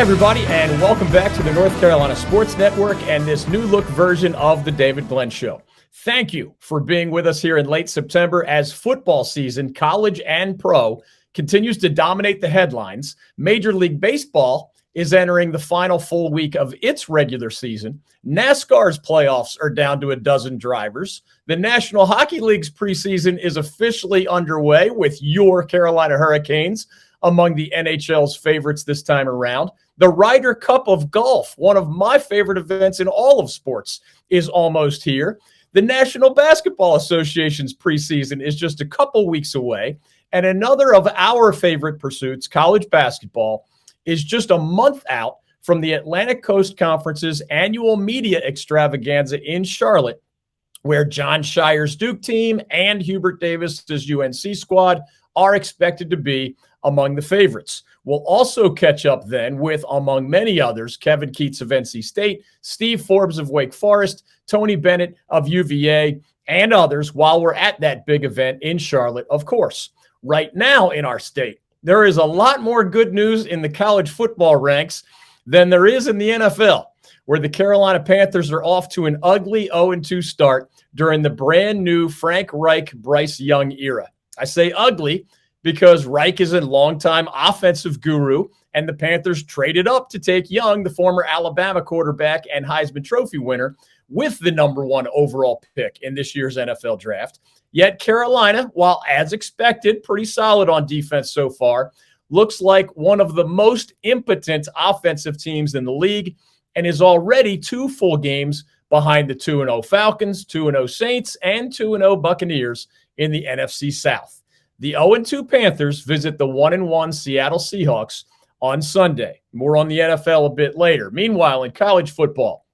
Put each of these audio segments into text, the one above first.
Hi, everybody, and welcome back to the North Carolina Sports Network and this new look version of the David Glenn Show. Thank you for being with us here in late September as football season, college and pro, continues to dominate the headlines. Major League Baseball is entering the final full week of its regular season. NASCAR's playoffs are down to a dozen drivers. The National Hockey League's preseason is officially underway with your Carolina Hurricanes among the NHL's favorites this time around. The Ryder Cup of Golf, one of my favorite events in all of sports, is almost here. The National Basketball Association's preseason is just a couple weeks away. And another of our favorite pursuits, college basketball, is just a month out from the Atlantic Coast Conference's annual media extravaganza in Charlotte, where John Shire's Duke team and Hubert Davis's UNC squad are expected to be among the favorites. We'll also catch up then with, among many others, Kevin Keatts of NC State, Steve Forbes of Wake Forest, Tony Bennett of UVA, and others while we're at that big event in Charlotte, of course. Right now in our state, there is a lot more good news in the college football ranks than there is in the NFL, where the Carolina Panthers are off to an ugly 0-2 start during the brand new Frank Reich, Bryce Young era. I say ugly because Reich is a longtime offensive guru, and the Panthers traded up to take Young, the former Alabama quarterback and Heisman Trophy winner, with the number 1 overall pick in this year's NFL draft. Yet Carolina, while as expected, pretty solid on defense so far, looks like one of the most impotent offensive teams in the league and is already 2 full games behind the 2-0 Falcons, 2-0 Saints, and 2-0 Buccaneers in the NFC South. The 0-2 Panthers visit the 1-1 Seattle Seahawks on Sunday. More on the NFL a bit later. Meanwhile, in college football,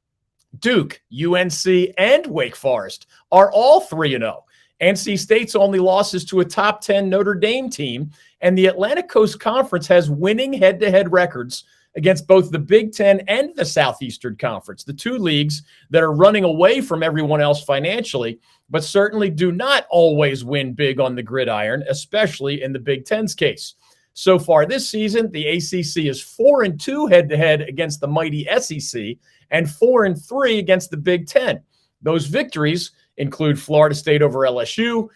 Duke, UNC, and Wake Forest are all 3-0. NC State's only losses to a top 10 Notre Dame team, and the Atlantic Coast Conference has winning head-to-head records against both the Big Ten and the Southeastern Conference, the 2 leagues that are running away from everyone else financially, but certainly do not always win big on the gridiron, especially in the Big Ten's case. So far this season, the ACC is 4-2 head-to-head against the mighty SEC and 4-3 against the Big Ten. Those victories include Florida State over LSU,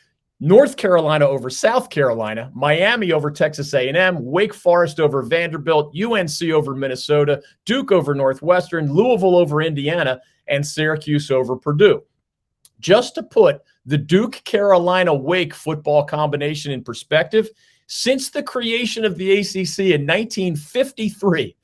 North Carolina over South Carolina, Miami over Texas A&M, Wake Forest over Vanderbilt, UNC over Minnesota, Duke over Northwestern, Louisville over Indiana, and Syracuse over Purdue. Just to put the Duke-Carolina-Wake football combination in perspective, since the creation of the ACC in 1953,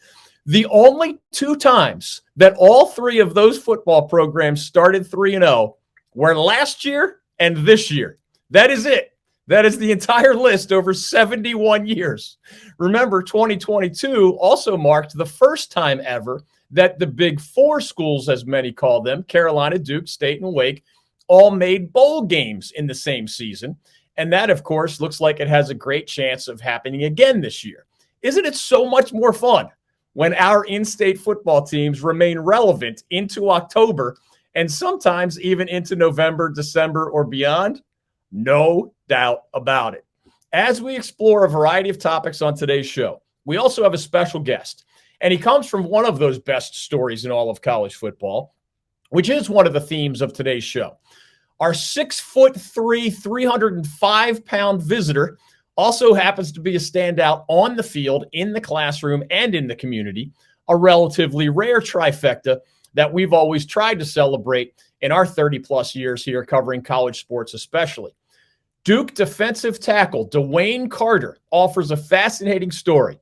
the only 2 times that all 3 of those football programs started 3-0 were last year and this year. That is it. That is the entire list over 71 years. Remember, 2022 also marked the first time ever that the Big 4 schools, as many call them, Carolina, Duke, State, and Wake, all made bowl games in the same season. And that, of course, looks like it has a great chance of happening again this year. Isn't it so much more fun when our in-state football teams remain relevant into October and sometimes even into November, December, or beyond? No doubt about it. As we explore a variety of topics on today's show, we also have a special guest, and he comes from one of those best stories in all of college football, which is one of the themes of today's show. Our 6'3", 305-pound visitor also happens to be a standout on the field, in the classroom, and in the community, a relatively rare trifecta that we've always tried to celebrate in our 30-plus years here covering college sports especially. Duke defensive tackle DeWayne Carter offers a fascinating story.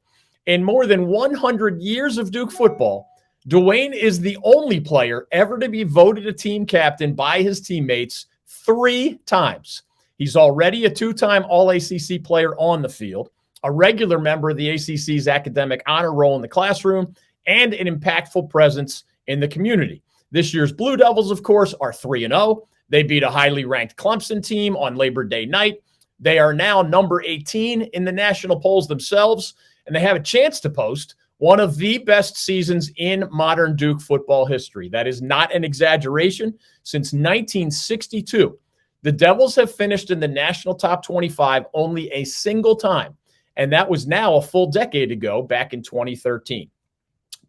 In more than 100 years of Duke football, DeWayne is the only player ever to be voted a team captain by his teammates 3 times. He's already a 2-time All-ACC player on the field, a regular member of the ACC's academic honor roll in the classroom, and an impactful presence in the community. This year's Blue Devils, of course, are 3-0. They beat a highly ranked Clemson team on Labor Day night. They are now number 18 in the national polls themselves, and they have a chance to post one of the best seasons in modern Duke football history. That is not an exaggeration. Since 1962, the Devils have finished in the national top 25 only a single time, and that was now a full decade ago, back in 2013.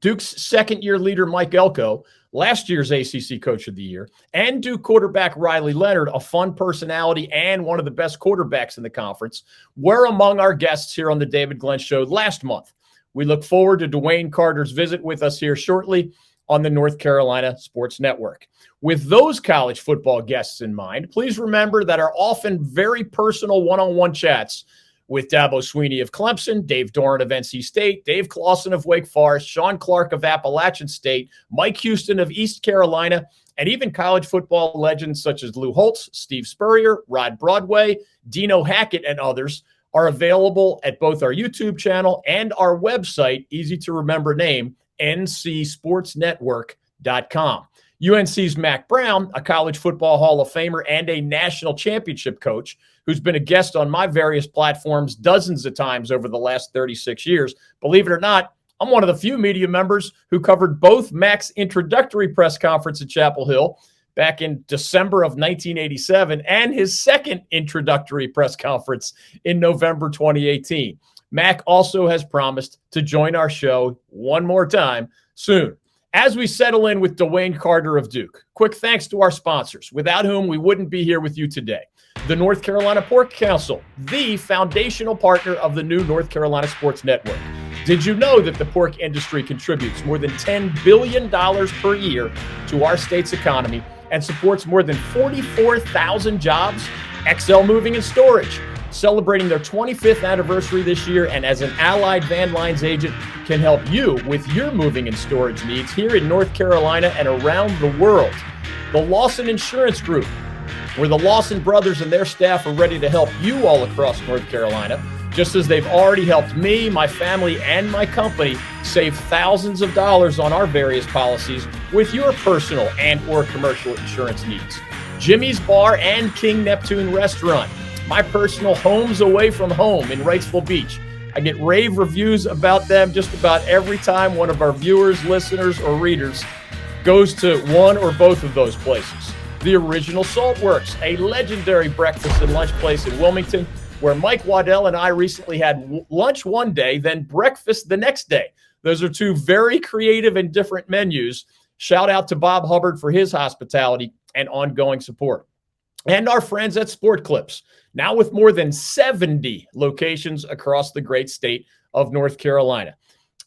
Duke's second-year leader, Mike Elko, last year's ACC Coach of the Year, and Duke quarterback Riley Leonard, a fun personality and one of the best quarterbacks in the conference, were among our guests here on the David Glenn Show last month. We look forward to DeWayne Carter's visit with us here shortly on the North Carolina Sports Network. With those college football guests in mind, please remember that our often very personal one-on-one chats with Dabo Sweeney of Clemson, Dave Doran of NC State, Dave Clawson of Wake Forest, Sean Clark of Appalachian State, Mike Houston of East Carolina, and even college football legends such as Lou Holtz, Steve Spurrier, Rod Broadway, Dino Hackett, and others are available at both our YouTube channel and our website, easy to remember name, ncsportsnetwork.com. UNC's Mack Brown, a college football Hall of Famer and a national championship coach, who's been a guest on my various platforms dozens of times over the last 36 years. Believe it or not, I'm one of the few media members who covered both Mack's introductory press conference at Chapel Hill back in December of 1987 and his second introductory press conference in November 2018. Mack also has promised to join our show one more time soon. As we settle in with DeWayne Carter of Duke, quick thanks to our sponsors, without whom we wouldn't be here with you today. The North Carolina Pork Council, the foundational partner of the new North Carolina Sports Network. Did you know that the pork industry contributes more than $10 billion per year to our state's economy and supports more than 44,000 jobs? XL Moving and Storage, celebrating their 25th anniversary this year, and as an Allied Van Lines agent, can help you with your moving and storage needs here in North Carolina and around the world. The Lawson Insurance Group, where the Lawson brothers and their staff are ready to help you all across North Carolina, just as they've already helped me, my family, and my company save thousands of dollars on our various policies with your personal and or commercial insurance needs. Jimmy's Bar and King Neptune Restaurant, my personal homes away from home in Wrightsville Beach. I get rave reviews about them just about every time one of our viewers, listeners, or readers goes to one or both of those places. The Original Salt Works, a legendary breakfast and lunch place in Wilmington, where Mike Waddell and I recently had lunch one day, then breakfast the next day. Those are two very creative and different menus. Shout out to Bob Hubbard for his hospitality and ongoing support. And our friends at Sport Clips, now with more than 70 locations across the great state of North Carolina.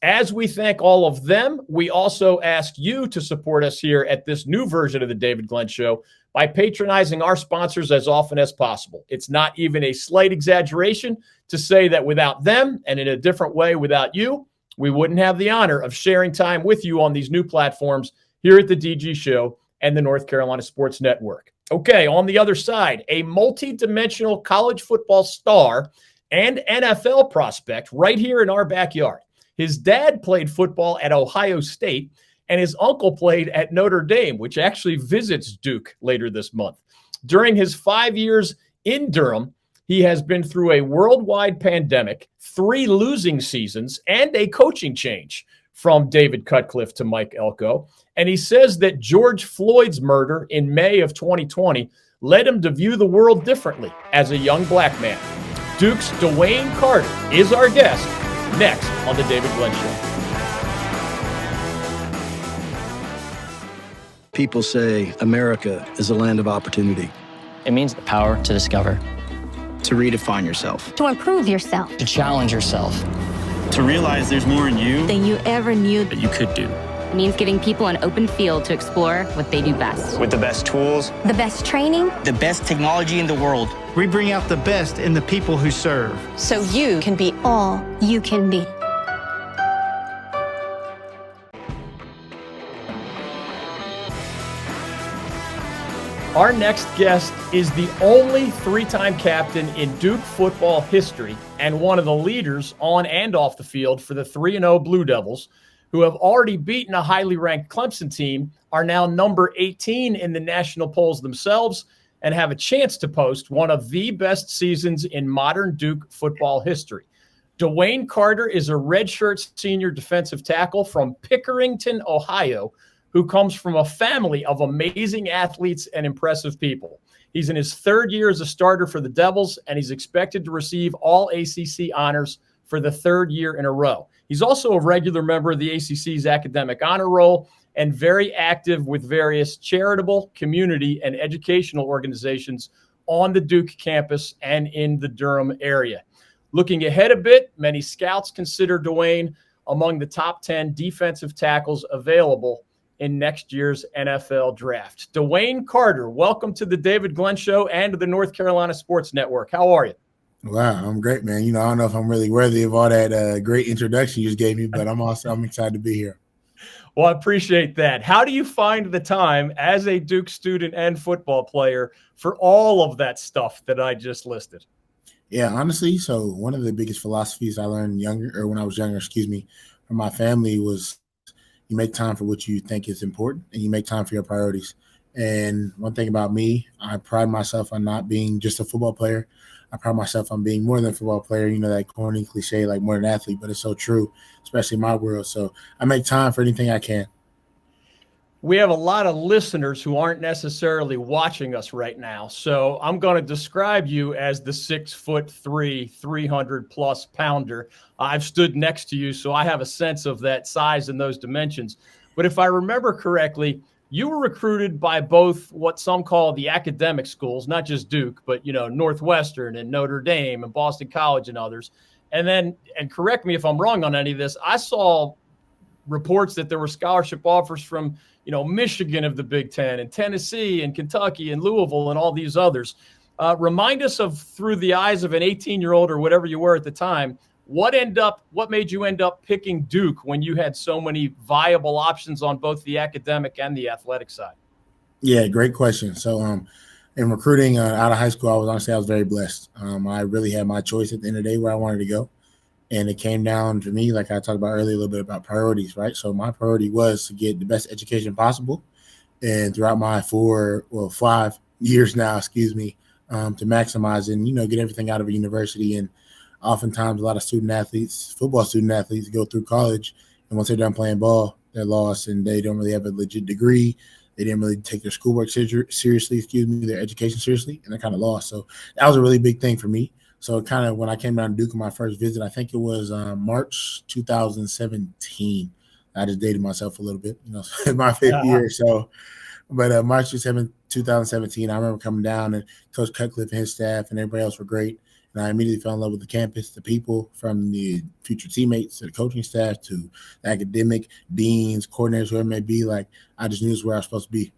As we thank all of them, we also ask you to support us here at this new version of the David Glenn Show by patronizing our sponsors as often as possible. It's not even a slight exaggeration to say that without them, and in a different way without you, we wouldn't have the honor of sharing time with you on these new platforms here at the DG Show and the North Carolina Sports Network. Okay, on the other side, a multi-dimensional college football star and NFL prospect right here in our backyard. His dad played football at Ohio State, and his uncle played at Notre Dame, which actually visits Duke later this month. During his 5 years in Durham, he has been through a worldwide pandemic, 3 losing seasons, and a coaching change from David Cutcliffe to Mike Elko. And he says that George Floyd's murder in May of 2020 led him to view the world differently as a young black man. Duke's DeWayne Carter is our guest next on the David Glenn Show. People say America is a land of opportunity. It means the power to discover, To redefine yourself. To improve yourself. to challenge yourself. To realize there's more in you Than you ever knew. that you could do. It means giving people an open field to explore what they do best. With the best tools, The best training. The best technology in the world. We bring out the best in the people who serve. So you can be All you can be. Our next guest is the only 3-time captain in Duke football history and one of the leaders on and off the field for the 3-0 Blue Devils, who have already beaten a highly ranked Clemson team, are now number 18 in the national polls themselves, and have a chance to post one of the best seasons in modern Duke football history. DeWayne Carter is a redshirt senior defensive tackle from Pickerington, Ohio, who comes from a family of amazing athletes and impressive people. He's in his 3rd year as a starter for the Devils, and he's expected to receive All-ACC honors for the 3rd year in a row. He's also a regular member of the ACC's academic honor roll and very active with various charitable, community, and educational organizations on the Duke campus and in the Durham area. Looking ahead a bit, many scouts consider DeWayne among the top 10 defensive tackles available in next year's NFL draft. DeWayne Carter, welcome to the David Glenn Show and to the North Carolina Sports Network. How are you? Wow, I'm great, man. I don't know if I'm really worthy of all that great introduction you just gave me, but I'm excited to be here. Well, I appreciate that. How do you find the time as a Duke student and football player for all of that stuff that I just listed? Yeah, honestly, so one of the biggest philosophies I learned when I was younger, from my family was you make time for what you think is important and you make time for your priorities. And one thing about me, I pride myself on not being just a football player. I pride myself on being more than a football player, that corny cliche, like more than an athlete, but it's so true, especially in my world. So I make time for anything I can. We have a lot of listeners who aren't necessarily watching us right now. So I'm going to describe you as the 6'3", 300-plus pounder. I've stood next to you, so I have a sense of that size and those dimensions. But if I remember correctly, you were recruited by both what some call the academic schools, not just Duke, but, Northwestern and Notre Dame and Boston College and others. And correct me if I'm wrong on any of this, I saw reports that there were scholarship offers from, Michigan of the Big Ten and Tennessee and Kentucky and Louisville and all these others. Remind us of, through the eyes of an 18-year-old or whatever you were at the time, what made you end up picking Duke when you had so many viable options on both the academic and the athletic side? Yeah, great question. So in recruiting out of high school, I was very blessed. I really had my choice at the end of the day where I wanted to go. And it came down to me, like I talked about earlier, a little bit about priorities, right? So my priority was to get the best education possible. And throughout my 5 years now, to maximize and, get everything out of a university. And oftentimes a lot of football student athletes go through college, and once they're done playing ball, they're lost and they don't really have a legit degree. They didn't really take their schoolwork seriously, their education seriously, and they're kind of lost. So that was a really big thing for me. So kind of when I came down to Duke on my first visit, I think it was March 2017. I just dated myself a little bit, my fifth year. So, but March 2017, I remember coming down, and Coach Cutcliffe and his staff and everybody else were great. And I immediately fell in love with the campus, the people, from the future teammates to the coaching staff to the academic deans, coordinators, whoever it may be. Like, I just knew this was where I was supposed to be.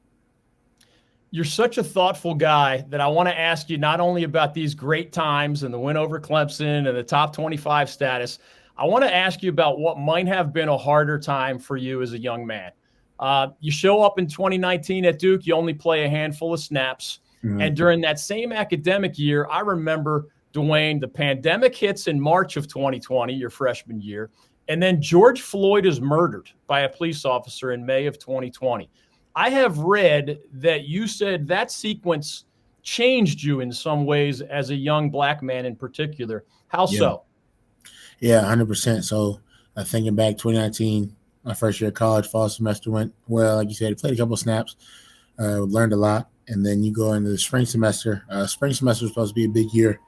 You're such a thoughtful guy that I want to ask you not only about these great times and the win over Clemson and the top 25 status. I want to ask you about what might have been a harder time for you as a young man. You show up in 2019 at Duke. You only play a handful of snaps. Mm-hmm. And during that same academic year, I remember, DeWayne, the pandemic hits in March of 2020, your freshman year. And then George Floyd is murdered by a police officer in May of 2020. I have read that you said that sequence changed you in some ways as a young black man in particular. How so? Yeah, 100%. So thinking back, 2019, my first year of college, fall semester went well. Like you said, played a couple of snaps, learned a lot. And then you go into the spring semester. Spring semester was supposed to be a big year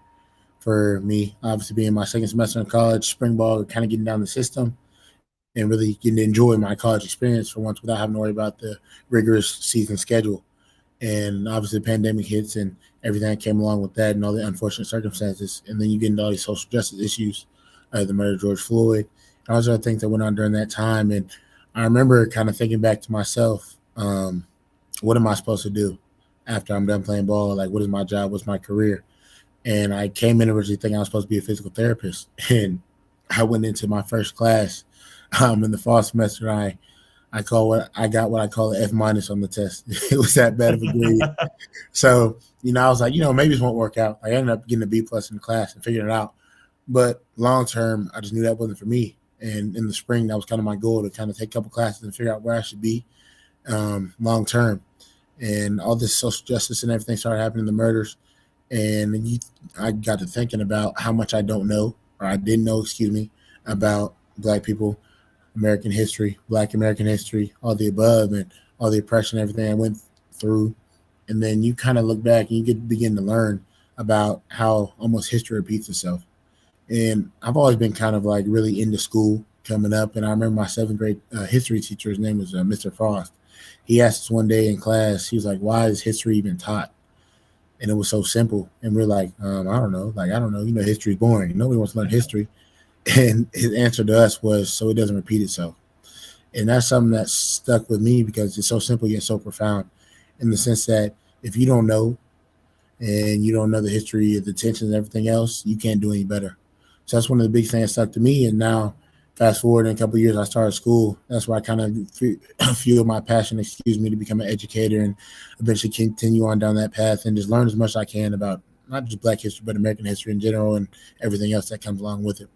for me, obviously being my second semester in college, spring ball, kind of getting down the system and really getting to enjoy my college experience for once without having to worry about the rigorous season schedule. And obviously the pandemic hits and everything that came along with that and all the unfortunate circumstances. And then you get into all these social justice issues, the murder of George Floyd, and all those other things that went on during that time. And I remember kind of thinking back to myself, what am I supposed to do after I'm done playing ball? Like, what is my job? What's my career? And I came in originally thinking I was supposed to be a physical therapist. And I went into my first class in the fall semester. I got what I call an F- on the test. It was that bad of a grade. So, I was like, maybe this won't work out. I ended up getting a B+ in the class and figuring it out. But long term, I just knew that wasn't for me. And in the spring, that was kind of my goal, to kind of take a couple classes and figure out where I should be long term. And all this social justice and everything started happening, the murders. And I got to thinking about how much I don't know, or I didn't know, about Black people, American history, Black American history, all the above, and all the oppression, everything I went through. And then you kind of look back and you begin to learn about how almost history repeats itself. And I've always been kind of like really into school, coming up. And I remember my 7th grade history teacher, his name was Mr. Frost. He asked us one day in class, he was like, why is history even taught? And it was so simple. And we're like, I don't know. Like, I don't know. History is boring. Nobody wants to learn history. And his answer to us was, so it doesn't repeat itself. And that's something that stuck with me because it's so simple yet so profound in the sense that if you don't know and you don't know the history of the tensions and everything else, you can't do any better. So that's one of the big things that stuck to me. And now, fast forward in a couple of years, I started school. That's where I kind of fueled my passion, to become an educator and eventually continue on down that path and just learn as much as I can about not just Black history, but American history in general and everything else that comes along with it.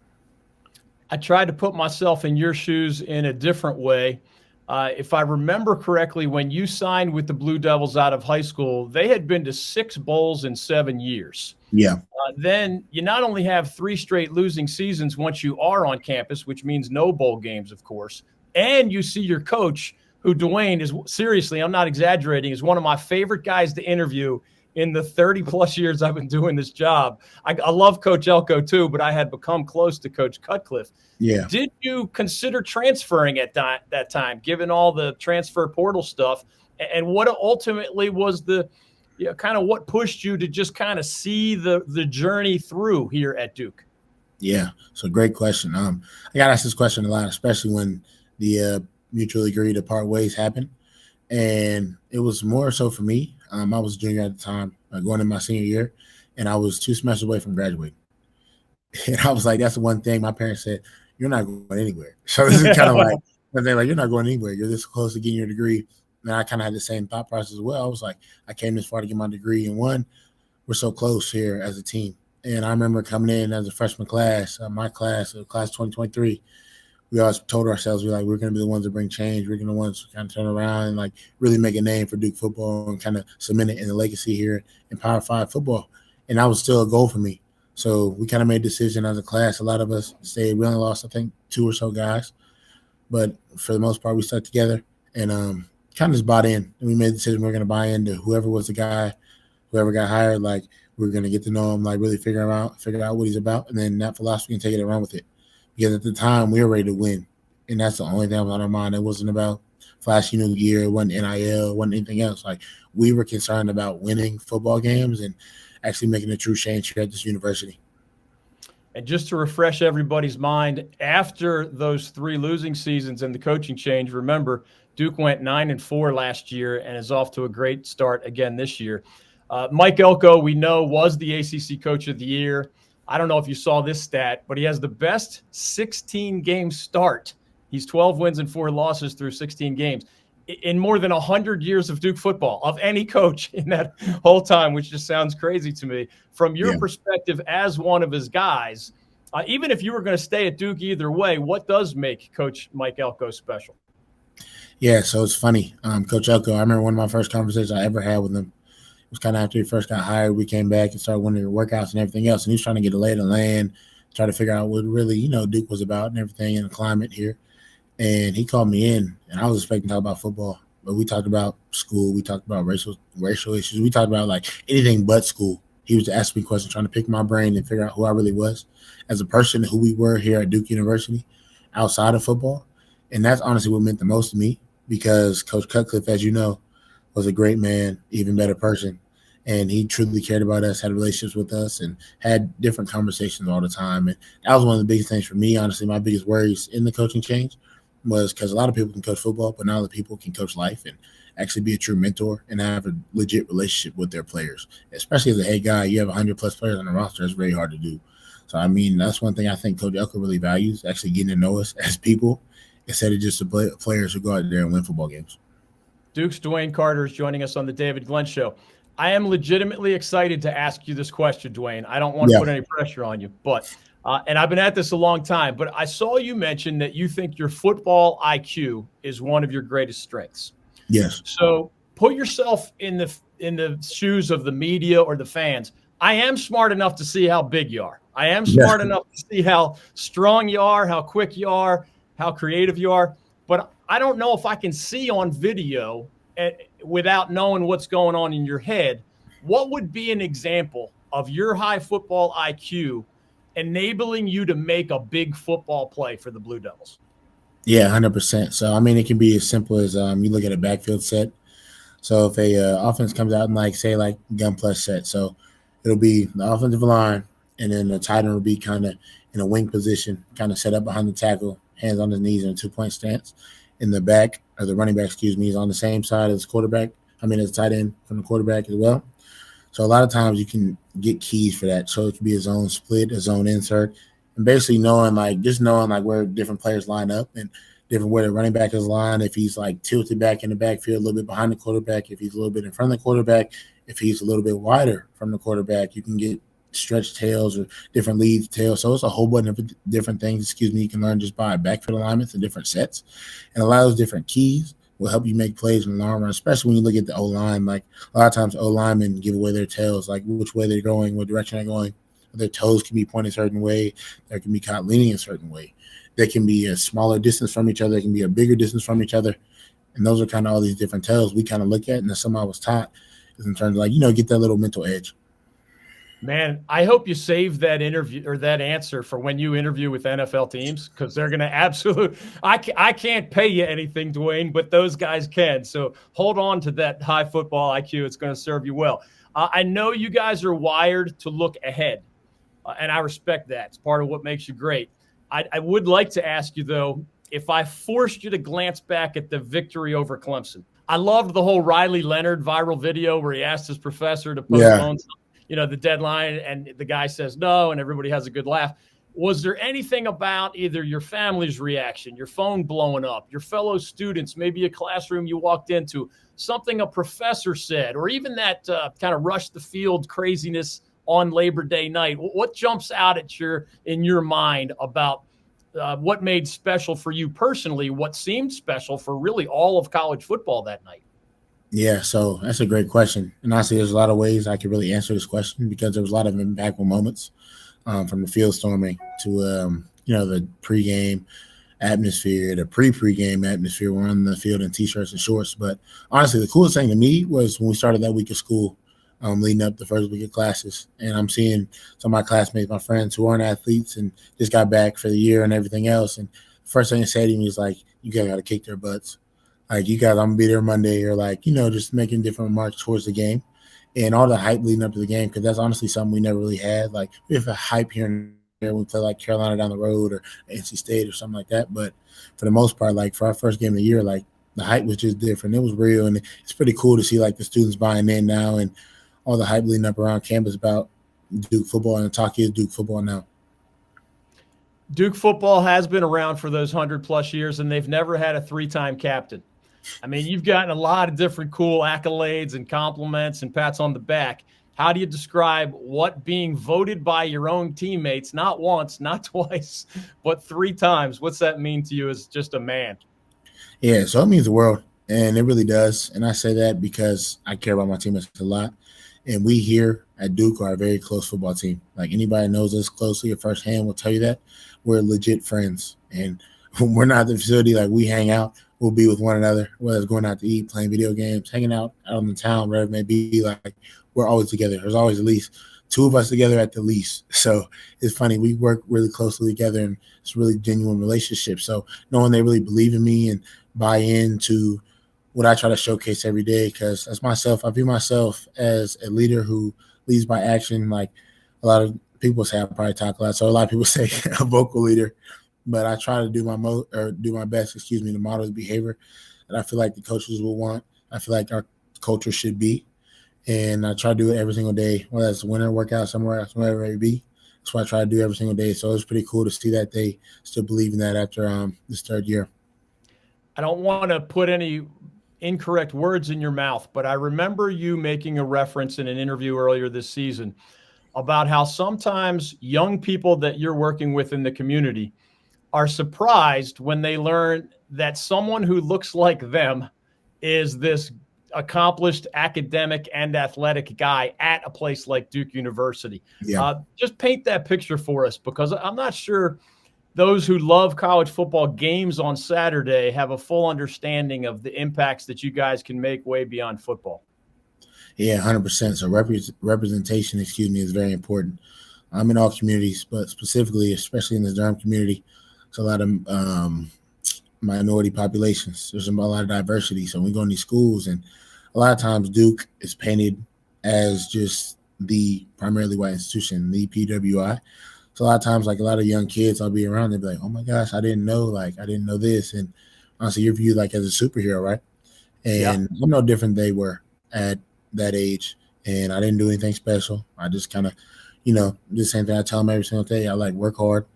I tried to put myself in your shoes in a different way. If I remember correctly, when you signed with the Blue Devils out of high school, they had been to 6 bowls in 7 years. Yeah. Then you not only have 3 straight losing seasons once you are on campus, which means no bowl games, of course, and you see your coach, who DeWayne is, seriously, I'm not exaggerating, is one of my favorite guys to interview in the 30-plus years I've been doing this job. I love Coach Elko, too, but I had become close to Coach Cutcliffe. Yeah. Did you consider transferring at that time, given all the transfer portal stuff? And what ultimately was the kind of what pushed you to just kind of see the journey through here at Duke? Yeah, so great question. I got asked this question a lot, especially when the mutually agreed to part ways happened. And it was more so for me. I was a junior at the time, going in my senior year, and I was 2 semesters away from graduating. And I was like, that's the one thing my parents said, you're not going anywhere. So this is kind of like, they're like, you're not going anywhere. You're this close to getting your degree. And I kind of had the same thought process as well. I was like, I came this far to get my degree. And one, we're so close here as a team. And I remember coming in as a freshman class, my class, class 2023, we always told ourselves, we're going to be the ones that bring change. We're going to be the ones to kind of turn around and really make a name for Duke football and kind of cement it in the legacy here in Power 5 football. And that was still a goal for me. So we kind of made a decision as a class. A lot of us stayed. We only lost, I think, 2 or so guys. But for the most part, we stuck together and kind of just bought in. And we made the decision we're going to buy into whoever was the guy, whoever got hired. We're going to get to know him, really figure out what he's about. And then that philosophy and take it around with it. Because at the time, we were ready to win. And that's the only thing that was on our mind. It wasn't about flashy new gear. It wasn't NIL. It wasn't anything else. We were concerned about winning football games and actually making a true change here at this university. And just to refresh everybody's mind, after those 3 losing seasons and the coaching change, remember, Duke went 9-4 last year and is off to a great start again this year. Mike Elko, we know, was the ACC Coach of the Year. I don't know if you saw this stat, but he has the best 16-game start. He's 12 wins and 4 losses through 16 games in more than 100 years of Duke football, of any coach in that whole time, which just sounds crazy to me. From your perspective as one of his guys, even if you were going to stay at Duke either way, what does make Coach Mike Elko special? Yeah, so it's funny. Coach Elko, I remember one of my first conversations I ever had with him. It was kind of after he first got hired. We came back and started winning the workouts and everything else. And he was trying to get a lay of the land, try to figure out what really, Duke was about and everything and the climate here. And he called me in, and I was expecting to talk about football. But we talked about school. We talked about racial issues. We talked about anything but school. He was asking me questions, trying to pick my brain and figure out who I really was as a person, who we were here at Duke University outside of football. And that's honestly what meant the most to me because Coach Cutcliffe, as you know, was a great man, even better person. And he truly cared about us, had relationships with us, and had different conversations all the time. And that was one of the biggest things for me, honestly. My biggest worries in the coaching change was because a lot of people can coach football, but not other people can coach life and actually be a true mentor and have a legit relationship with their players. Especially as a head guy, you have 100-plus players on the roster. It's very hard to do. So, that's one thing I think Coach Elko really values, actually getting to know us as people instead of just the players who go out there and win football games. Duke's DeWayne Carter is joining us on the David Glenn Show. I am legitimately excited to ask you this question, DeWayne. I don't want to put any pressure on you, but and I've been at this a long time, but I saw you mention that you think your football IQ is one of your greatest strengths. Yes. So put yourself in the shoes of the media or the fans. I am smart enough to see how big you are. I am smart enough to see how strong you are, how quick you are, how creative you are. But I don't know if I can see on video without knowing what's going on in your head. What would be an example of your high football IQ enabling you to make a big football play for the Blue Devils? Yeah, 100%. So, I mean, it can be as simple as you look at a backfield set. So if a offense comes out and say gun plus set, so it'll be the offensive line, and then the tight end will be kind of in a wing position, kind of set up behind the tackle, hands on his knees in a 2-point stance. In the back, or the running back, is on the same side as quarterback. As tight end from the quarterback as well. So a lot of times you can get keys for that. So it could be a zone split, a zone insert, and basically knowing where different players line up and different where the running back is lined. If he's tilted back in the backfield, a little bit behind the quarterback, if he's a little bit in front of the quarterback, if he's a little bit wider from the quarterback, you can get stretch tails or different lead tails. So it's a whole bunch of different things, you can learn just by backfield alignments and different sets. And a lot of those different keys will help you make plays in the long run, especially when you look at the O-line. A lot of times O-linemen give away their tails, which way they're going, what direction they're going. Their toes can be pointed a certain way. They can be caught leaning a certain way. They can be a smaller distance from each other. They can be a bigger distance from each other. And those are kind of all these different tells we kind of look at, and that's something I was taught is in terms of get that little mental edge. Man, I hope you save that interview or that answer for when you interview with NFL teams, because they're going to I can't pay you anything, DeWayne, but those guys can. So hold on to that high football IQ. It's going to serve you well. I know you guys are wired to look ahead, and I respect that. It's part of what makes you great. I would like to ask you, though, if I forced you to glance back at the victory over Clemson. I loved the whole Riley Leonard viral video where he asked his professor to postpone the deadline, and the guy says no, and everybody has a good laugh. Was there anything about either your family's reaction, your phone blowing up, your fellow students, maybe a classroom you walked into, something a professor said, or even that kind of rush the field craziness on Labor Day night? What jumps out at in your mind about what made special for you personally, what seemed special for really all of college football that night? Yeah, so that's a great question. And honestly, there's a lot of ways I could really answer this question, because there was a lot of impactful moments from the field storming to, the pregame atmosphere, the pre-pregame atmosphere. We're on the field in T-shirts and shorts. But honestly, the coolest thing to me was when we started that week of school, leading up the first week of classes. And I'm seeing some of my classmates, my friends who aren't athletes and just got back for the year and everything else. And the first thing they said to me is you guys got to kick their butts. You guys, I'm going to be there Monday, or just making different remarks towards the game and all the hype leading up to the game, because that's honestly something we never really had. We have a hype here and there when we play Carolina down the road or NC State or something like that. But for the most part, for our first game of the year, the hype was just different. It was real, and it's pretty cool to see the students buying in now and all the hype leading up around campus about Duke football, and the talk is Duke football now. Duke football has been around for those 100+ years, and they've never had a 3-time captain. I mean, you've gotten a lot of different cool accolades and compliments and pats on the back. How do you describe what being voted by your own teammates, not once, not twice, but 3 times, what's that mean to you as just a man? Yeah, so it means the world, and it really does. And I say that because I care about my teammates a lot. And we here at Duke are a very close football team. Anybody knows us closely or firsthand will tell you that. We're legit friends. And when we're not at the facility, we hang out, we'll be with one another, whether it's going out to eat, playing video games, hanging out in the town, wherever it may be. We're always together. There's always at least 2 of us together at the least. So it's funny. We work really closely together, and it's a really genuine relationship. So knowing they really believe in me and buy into what I try to showcase every day, because as myself, I view myself as a leader who leads by action. A lot of people say I probably talk a lot, so a lot of people say a vocal leader, but I try to do my best, to model the behavior that I feel like the coaches will want. I feel like our culture should be, and I try to do it every single day, whether it's a winter workout somewhere else, wherever it may be. That's what I try to do every single day. So it's pretty cool to see that they still believe in that after this 3rd year. I don't want to put any incorrect words in your mouth, but I remember you making a reference in an interview earlier this season about how sometimes young people that you're working with in the community are surprised when they learn that someone who looks like them is this accomplished academic and athletic guy at a place like Duke University. Yeah. Just paint that picture for us, because I'm not sure those who love college football games on Saturday have a full understanding of the impacts that you guys can make way beyond football. Yeah, 100%. So representation, is very important. I'm in all communities, but specifically, especially in the Durham community, it's a lot of minority populations. There's a lot of diversity. So we go in these schools, and a lot of times Duke is painted as just the primarily white institution, the PWI. So a lot of times, like a lot of young kids I'll be around, they'll be like, oh my gosh, I didn't know this. And honestly, you're viewed like as a superhero, right? And I'm no different than they were at that age. And I didn't do anything special. I just kind of, the same thing I tell them every single day. I like work hard,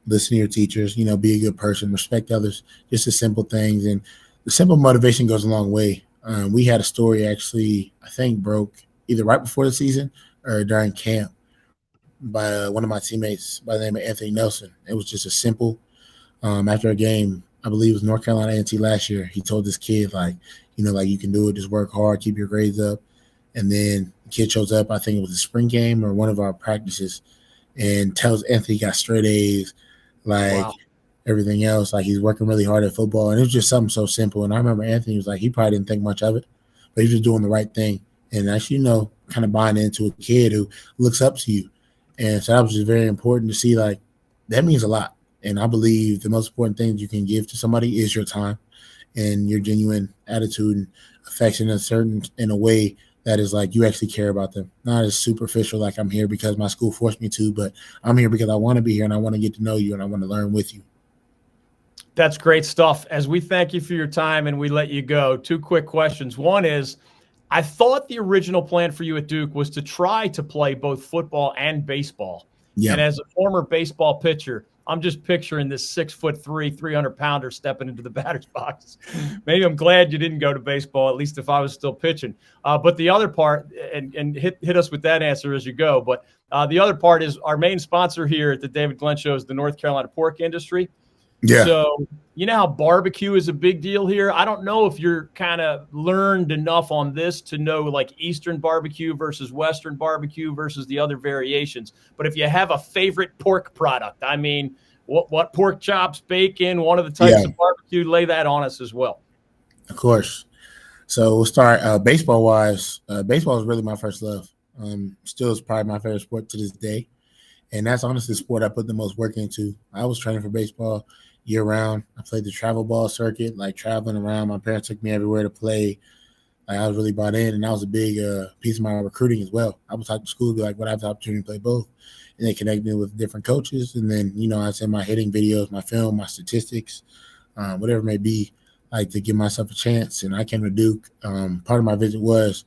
listen to your teachers, be a good person, respect others, just the simple things. And the simple motivation goes a long way. We had a story actually, I think broke either right before the season or during camp by one of my teammates by the name of Anthony Nelson. It was just a simple, after a game, I believe it was North Carolina A&T last year. He told this kid, you can do it, just work hard, keep your grades up. And then the kid shows up, I think it was a spring game or one of our practices, and tells Anthony he got straight A's, everything else. Like he's working really hard at football. And it was just something so simple. And I remember Anthony was like, he probably didn't think much of it, but he was just doing the right thing. And actually, kind of buying into a kid who looks up to you. And so that was just very important to see, that means a lot. And I believe the most important thing you can give to somebody is your time and your genuine attitude and affection in a way that is like you actually care about them. Not as superficial, like I'm here because my school forced me to, but I'm here because I want to be here and I want to get to know you and I want to learn with you. That's great stuff. As we thank you for your time and we let you go, 2 quick questions. One is, I thought the original plan for you at Duke was to try to play both football and baseball. Yeah. And as a former baseball pitcher, I'm just picturing this 6'3", 300-pounder stepping into the batter's box. Maybe I'm glad you didn't go to baseball, at least if I was still pitching. But the other part, and hit us with that answer as you go, but the other part is our main sponsor here at the David Glenn Show is the North Carolina pork industry. Yeah. So you know how barbecue is a big deal here? I don't know if you're kind of learned enough on this to know like Eastern barbecue versus Western barbecue versus the other variations. But if you have a favorite pork product, I mean, what pork chops, bacon, one of the types of barbecue, lay that on us as well. Of course. So we'll start baseball-wise. Baseball is really my first love. Still is probably my favorite sport to this day. And that's honestly the sport I put the most work into. I was training for baseball year-round. I played the travel ball circuit, like traveling around. My parents took me everywhere to play. I was really bought in, and that was a big piece of my recruiting as well. I would talk to school, be like, what I have the opportunity to play both. And they connect me with different coaches. And then, I send my hitting videos, my film, my statistics, whatever it may be, like to give myself a chance. And I came to Duke. Part of my visit was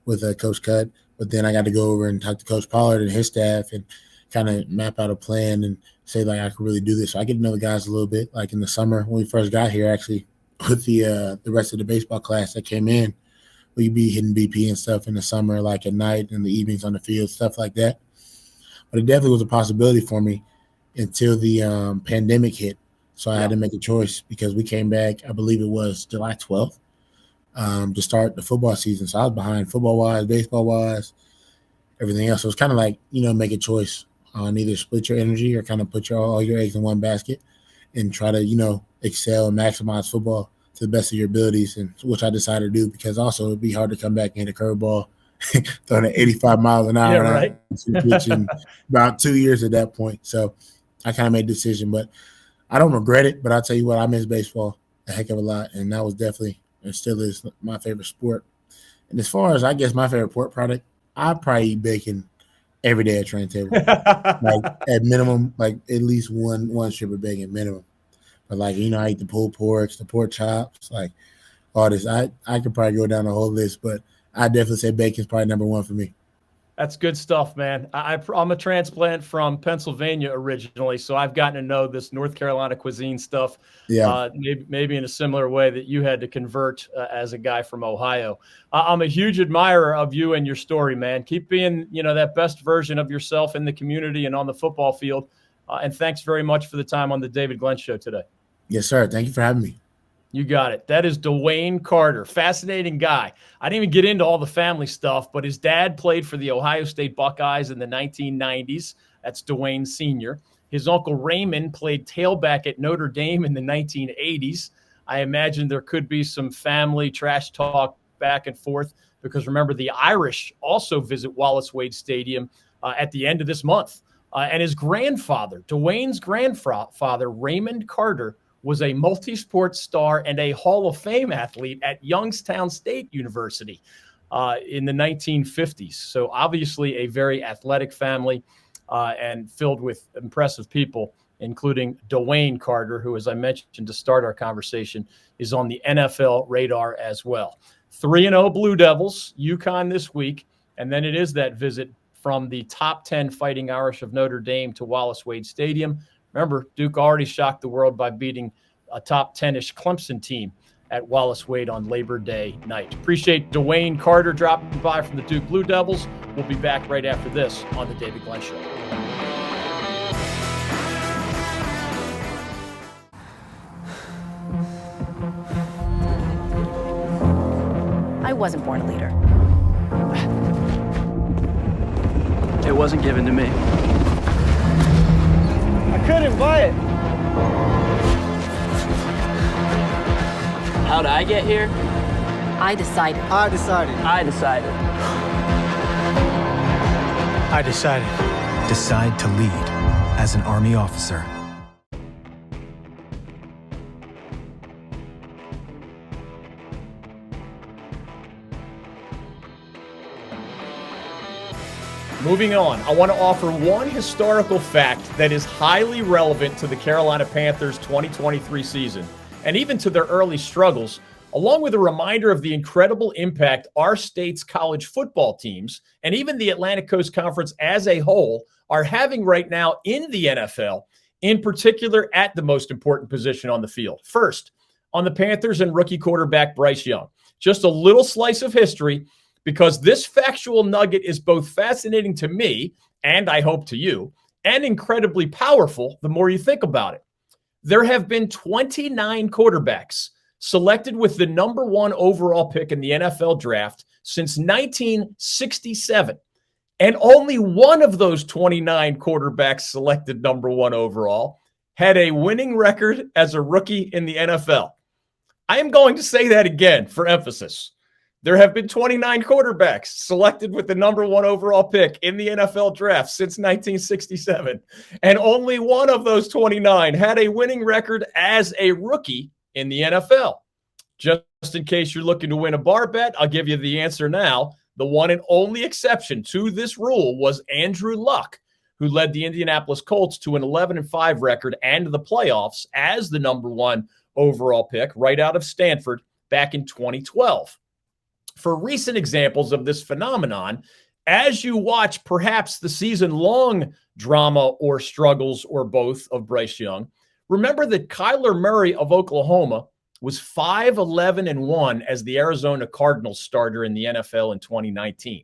with Coach Cutt, but then I got to go over and talk to Coach Pollard and his staff and kind of map out a plan and say, like, I could really do this. So I get to know the guys a little bit. Like in the summer when we first got here, actually, with the rest of the baseball class that came in, we'd be hitting BP and stuff in the summer, like at night and the evenings on the field, stuff like that. But it definitely was a possibility for me until the pandemic hit. So I had to make a choice because we came back, I believe it was July 12th, to start the football season. So I was behind football-wise, baseball-wise, everything else. So it's kind of like, make a choice on either split your energy or kind of put all your eggs in one basket and try to, excel and maximize football to the best of your abilities, and which I decided to do because also it'd be hard to come back and hit a curveball throwing at 85 miles an hour. Yeah, right. In about 2 years at that point. So I kind of made a decision, but I don't regret it. But I'll tell you what, I miss baseball a heck of a lot, and that was definitely and still is my favorite sport. And as far as, I guess, my favorite pork product, I probably eat bacon every day at train table. Like at minimum, like at least one strip of bacon minimum. But like, I eat the pulled porks, the pork chops, like all this. I could probably go down the whole list, but I definitely say bacon's probably number one for me. That's good stuff, man. I'm a transplant from Pennsylvania originally, so I've gotten to know this North Carolina cuisine stuff. Yeah, maybe in a similar way that you had to convert as a guy from Ohio. I'm a huge admirer of you and your story, man. Keep being, that best version of yourself in the community and on the football field. And thanks very much for the time on the David Glenn Show today. Yes, sir. Thank you for having me. You got it. That is DeWayne Carter. Fascinating guy. I didn't even get into all the family stuff, but his dad played for the Ohio State Buckeyes in the 1990s. That's DeWayne Sr. His uncle Raymond played tailback at Notre Dame in the 1980s. I imagine there could be some family trash talk back and forth because remember, the Irish also visit Wallace Wade Stadium at the end of this month. And his grandfather, DeWayne's grandfather, Raymond Carter, was a multi-sport star and a Hall of Fame athlete at Youngstown State University in the 1950s. So obviously a very athletic family and filled with impressive people, including DeWayne Carter, who, as I mentioned to start our conversation, is on the NFL radar as well. 3-0 Blue Devils, UConn this week, and then it is that visit from the top 10 Fighting Irish of Notre Dame to Wallace Wade Stadium. Remember, Duke already shocked the world by beating a top 10-ish Clemson team at Wallace Wade on Labor Day night. Appreciate DeWayne Carter dropping by from the Duke Blue Devils. We'll be back right after this on the David Glenn Show. I wasn't born a leader. It wasn't given to me. I couldn't buy it. How'd I get here? I decided. I decided. I decided. I decided. Decide to lead as an Army officer. Moving on, I want to offer one historical fact that is highly relevant to the Carolina Panthers 2023 season, and even to their early struggles, along with a reminder of the incredible impact our state's college football teams, and even the Atlantic Coast Conference as a whole, are having right now in the NFL, in particular at the most important position on the field. First, on the Panthers and rookie quarterback Bryce Young. Just a little slice of history, because this factual nugget is both fascinating to me, and I hope to you, and incredibly powerful the more you think about it. There have been 29 quarterbacks selected with the number 1 overall pick in the NFL draft since 1967. And only one of those 29 quarterbacks selected number 1 overall had a winning record as a rookie in the NFL. I am going to say that again for emphasis. There have been 29 quarterbacks selected with the number 1 overall pick in the NFL draft since 1967. And only one of those 29 had a winning record as a rookie in the NFL. Just in case you're looking to win a bar bet, I'll give you the answer now. The one and only exception to this rule was Andrew Luck, who led the Indianapolis Colts to an 11-5 record and the playoffs as the number 1 overall pick right out of Stanford back in 2012. For recent examples of this phenomenon, as you watch perhaps the season-long drama or struggles or both of Bryce Young, remember that Kyler Murray of Oklahoma was 5-11-1 as the Arizona Cardinals starter in the NFL in 2019.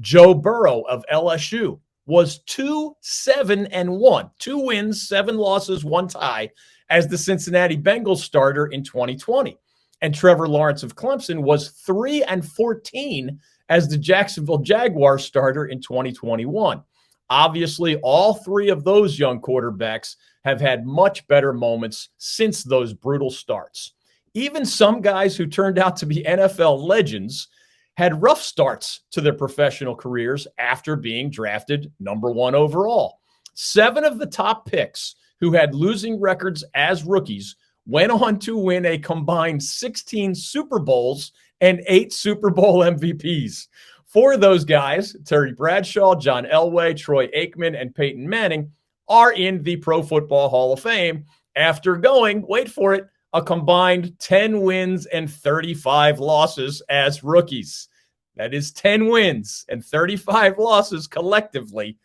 Joe Burrow of LSU was 2-7-1, 2 wins, 7 losses, 1 tie as the Cincinnati Bengals starter in 2020. And Trevor Lawrence of Clemson was 3-14 as the Jacksonville Jaguars starter in 2021. Obviously, all 3 of those young quarterbacks have had much better moments since those brutal starts. Even some guys who turned out to be NFL legends had rough starts to their professional careers after being drafted number 1 overall. 7 of the top picks who had losing records as rookies went on to win a combined 16 Super Bowls and 8 Super Bowl MVPs. 4 of those guys, Terry Bradshaw, John Elway, Troy Aikman, and Peyton Manning, are in the Pro Football Hall of Fame after going, wait for it, a combined 10 wins and 35 losses as rookies. That is 10 wins and 35 losses collectively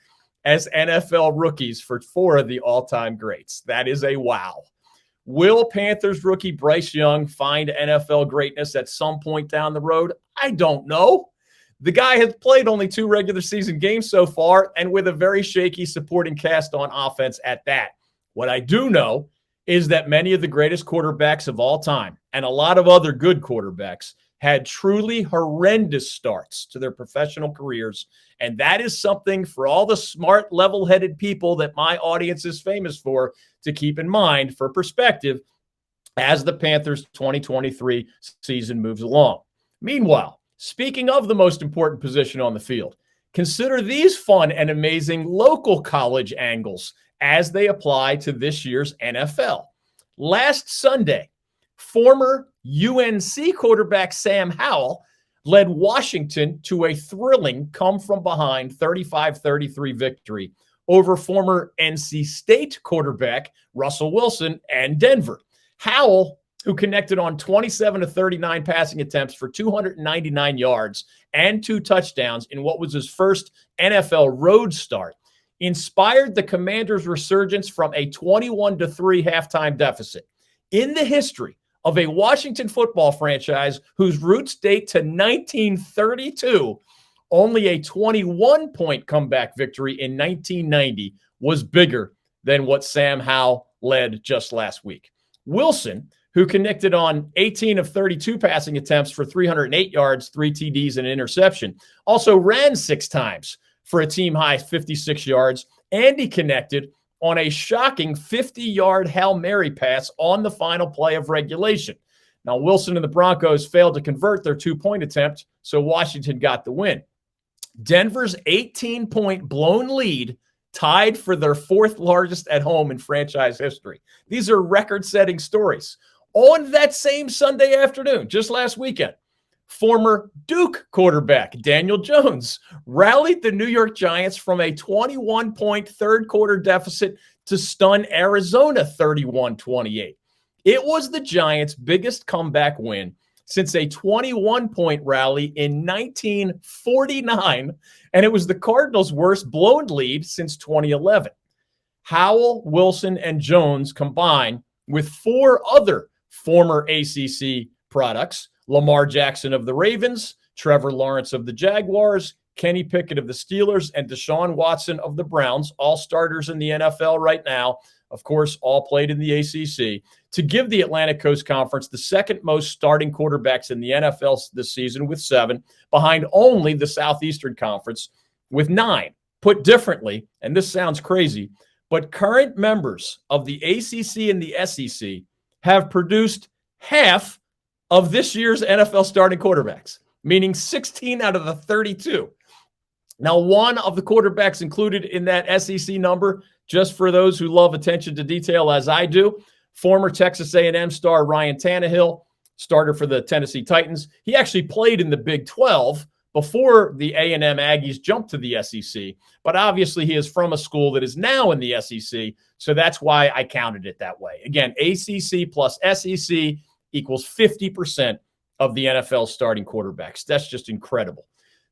as NFL rookies for 4 of the all-time greats. That is a wow. Will Panthers rookie Bryce Young find NFL greatness at some point down the road? I don't know. The guy has played only 2 regular season games so far, and with a very shaky supporting cast on offense at that. What I do know is that many of the greatest quarterbacks of all time, and a lot of other good quarterbacks, had truly horrendous starts to their professional careers. And that is something for all the smart, level-headed people that my audience is famous for to keep in mind for perspective as the Panthers 2023 season moves along. Meanwhile, speaking of the most important position on the field, Consider these fun and amazing local college angles as they apply to this year's NFL. Last Sunday, former UNC quarterback Sam Howell led Washington to a thrilling come-from-behind 35-33 victory over former NC State quarterback Russell Wilson and Denver. Howell, who connected on 27 of 39 passing attempts for 299 yards and 2 touchdowns in what was his first NFL road start, inspired the Commanders' resurgence from a 21-3 halftime deficit. In the history of a Washington football franchise whose roots date to 1932, only a 21-point comeback victory in 1990 was bigger than what Sam Howell led just last week. Wilson, who connected on 18 of 32 passing attempts for 308 yards, 3 TDs, and an interception, also ran 6 times for a team-high 56 yards, and he connected on a shocking 50-yard Hail Mary pass on the final play of regulation. Now, Wilson and the Broncos failed to convert their 2-point attempt, so Washington got the win. Denver's 18-point blown lead tied for their 4th largest at home in franchise history. These are record-setting stories. On that same Sunday afternoon, just last weekend, former Duke quarterback Daniel Jones rallied the New York Giants from a 21-point third-quarter deficit to stun Arizona 31-28. It was the Giants' biggest comeback win since a 21-point rally in 1949, and it was the Cardinals' worst blown lead since 2011. Howell, Wilson, and Jones combine with 4 other former ACC products: Lamar Jackson of the Ravens, Trevor Lawrence of the Jaguars, Kenny Pickett of the Steelers, and Deshaun Watson of the Browns, all starters in the NFL right now, of course, all played in the ACC, to give the Atlantic Coast Conference the second most starting quarterbacks in the NFL this season with 7, behind only the Southeastern Conference with 9. Put differently, and this sounds crazy, but current members of the ACC and the SEC have produced half of this year's NFL starting quarterbacks, meaning 16 out of the 32. Now, one of the quarterbacks included in that SEC number, just for those who love attention to detail as I do, former Texas A&M star Ryan Tannehill, starter for the Tennessee Titans. He actually played in the Big 12 before the A&M Aggies jumped to the SEC, but obviously he is from a school that is now in the SEC, so that's why I counted it that way. Again, ACC plus SEC equals 50% of the NFL starting quarterbacks. That's just incredible.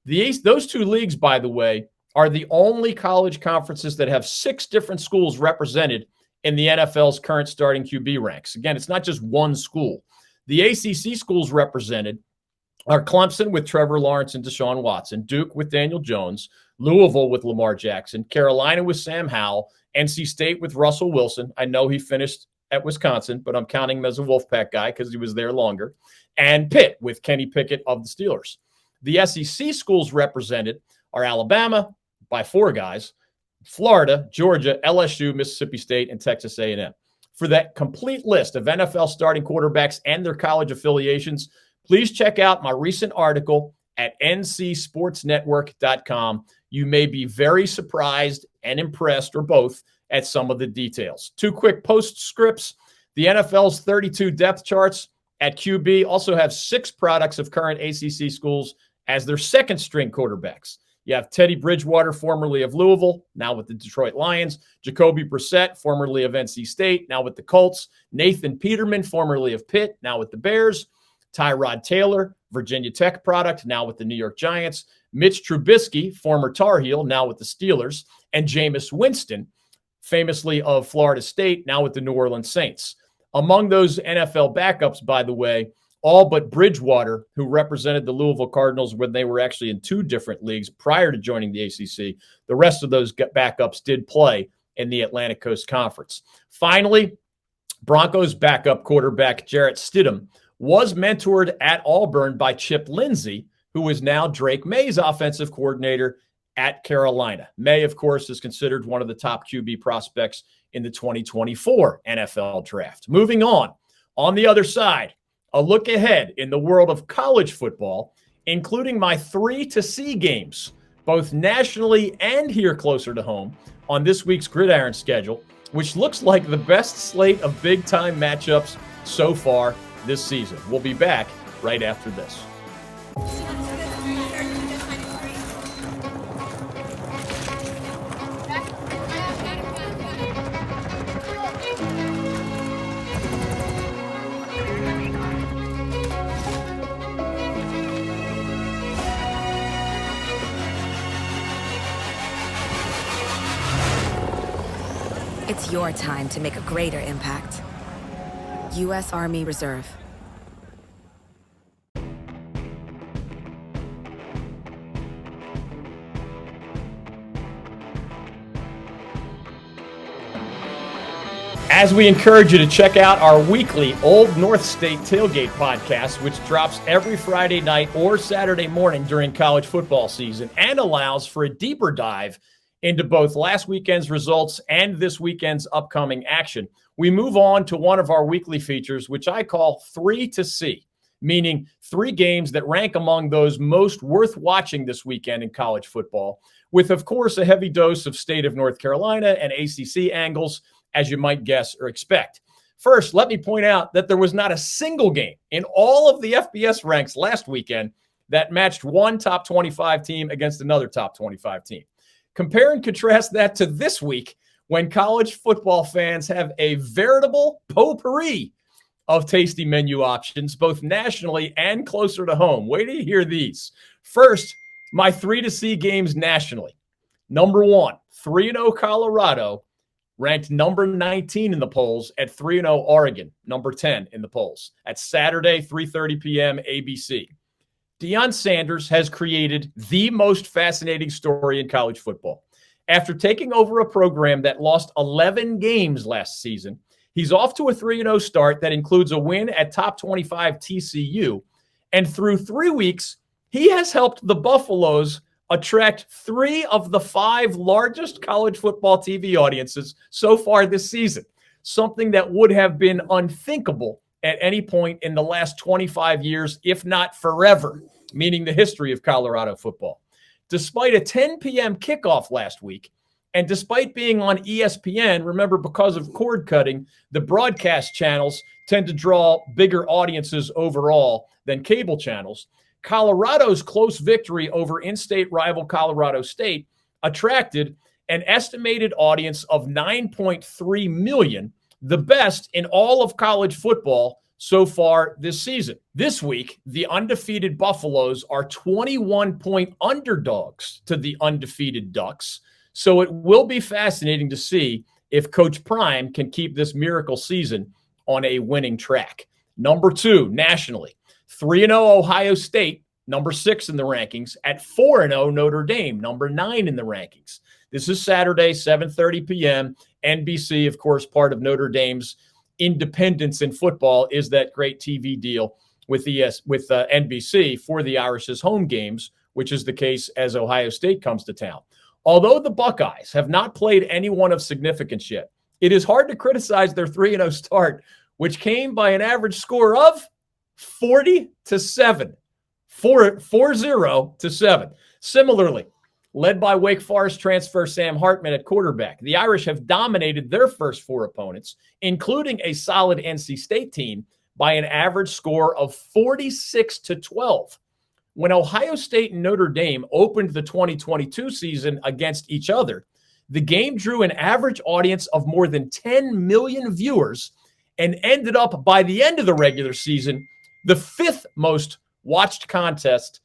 Those 2 leagues, by the way, are the only college conferences that have 6 different schools represented in the NFL's current starting QB ranks. Again, it's not just one school. The ACC schools represented are Clemson with Trevor Lawrence and Deshaun Watson, Duke with Daniel Jones, Louisville with Lamar Jackson, Carolina with Sam Howell, NC State with Russell Wilson. I know he finished at Wisconsin, but I'm counting him as a Wolfpack guy because he was there longer, and Pitt with Kenny Pickett of the Steelers. The SEC schools represented are Alabama by 4 guys, Florida, Georgia, LSU, Mississippi State, and Texas A&M. For that complete list of NFL starting quarterbacks and their college affiliations, please check out my recent article at ncsportsnetwork.com. You may be very surprised and impressed, or both, at some of the details. 2 quick postscripts. The NFL's 32 depth charts at QB also have 6 products of current ACC schools as their second-string quarterbacks. You have Teddy Bridgewater, formerly of Louisville, now with the Detroit Lions. Jacoby Brissett, formerly of NC State, now with the Colts. Nathan Peterman, formerly of Pitt, now with the Bears. Tyrod Taylor, Virginia Tech product, now with the New York Giants. Mitch Trubisky, former Tar Heel, now with the Steelers. And Jameis Winston, famously of Florida State, now with the New Orleans Saints. Among those NFL backups, by the way, all but Bridgewater, who represented the Louisville Cardinals when they were actually in 2 different leagues prior to joining the ACC. The rest of those backups did play in the Atlantic Coast Conference. Finally, Broncos backup quarterback Jarrett Stidham was mentored at Auburn by Chip Lindsey, who is now Drake May's offensive coordinator at Carolina. May, of course, is considered one of the top QB prospects in the 2024 NFL draft. Moving on the other side, a look ahead in the world of college football, including my 3 to see games both nationally and here closer to home on this week's Gridiron schedule, which looks like the best slate of big-time matchups so far this season. We'll be back right after this. It's your time to make a greater impact. U.S. Army Reserve. As we encourage you to check out our weekly Old North State Tailgate podcast, which drops every Friday night or Saturday morning during college football season and allows for a deeper dive into both last weekend's results and this weekend's upcoming action, we move on to one of our weekly features, which I call 3 to See, meaning 3 games that rank among those most worth watching this weekend in college football, with, of course, a heavy dose of state of North Carolina and ACC angles, as you might guess or expect. First, let me point out that there was not a single game in all of the FBS ranks last weekend that matched one top 25 team against another top 25 team. Compare and contrast that to this week when college football fans have a veritable potpourri of tasty menu options, both nationally and closer to home. Wait till you hear these. First, my 3 to See games nationally. Number 1, 3-0 Colorado, ranked number 19 in the polls at 3-0 Oregon, number 10 in the polls. At Saturday, 3:30 p.m. ABC. Deion Sanders has created the most fascinating story in college football. After taking over a program that lost 11 games last season, he's off to a 3-0 start that includes a win at top 25 TCU. And through 3 weeks, he has helped the Buffaloes attract 3 of the 5 largest college football TV audiences so far this season, something that would have been unthinkable at any point in the last 25 years, if not forever, meaning the history of Colorado football. Despite a 10 p.m. kickoff last week, and despite being on ESPN, remember, because of cord cutting, the broadcast channels tend to draw bigger audiences overall than cable channels. Colorado's close victory over in-state rival Colorado State attracted an estimated audience of 9.3 million, the best in all of college football so far this season. This week, the undefeated Buffaloes are 21-point underdogs to the undefeated Ducks, so it will be fascinating to see if Coach Prime can keep this miracle season on a winning track. Number 2, nationally, 3-0 Ohio State, number 6 in the rankings, at 4-0 Notre Dame, number 9 in the rankings. This is Saturday, 7:30 p.m. NBC, of course, part of Notre Dame's independence in football is that great TV deal with NBC for the Irish's home games, which is the case as Ohio State comes to town. Although the Buckeyes have not played anyone of significance yet, it is hard to criticize their 3-0 start, which came by an average score of 40-7. 40-7. Similarly, led by Wake Forest transfer Sam Hartman at quarterback, the Irish have dominated their first 4 opponents, including a solid NC State team, by an average score of 46-12. When Ohio State and Notre Dame opened the 2022 season against each other, the game drew an average audience of more than 10 million viewers and ended up, by the end of the regular season, the 5th most watched contest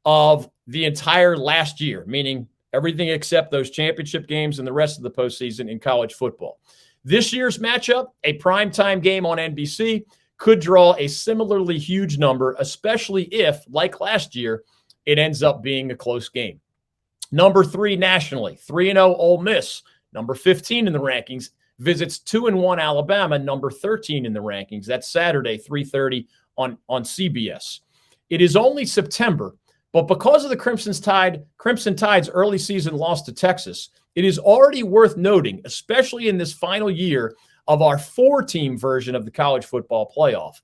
of the entire last year, meaning everything except those championship games and the rest of the postseason in college football. This year's matchup, a primetime game on NBC, could draw a similarly huge number, especially if, like last year, it ends up being a close game. Number 3 nationally, 3-0 Ole Miss, number 15 in the rankings, visits 2-1 Alabama, number 13 in the rankings. That's Saturday, 3:30 on CBS. It is only September, but because of the Crimson Tide's early season loss to Texas, it is already worth noting, especially in this final year of our 4-team version of the college football playoff,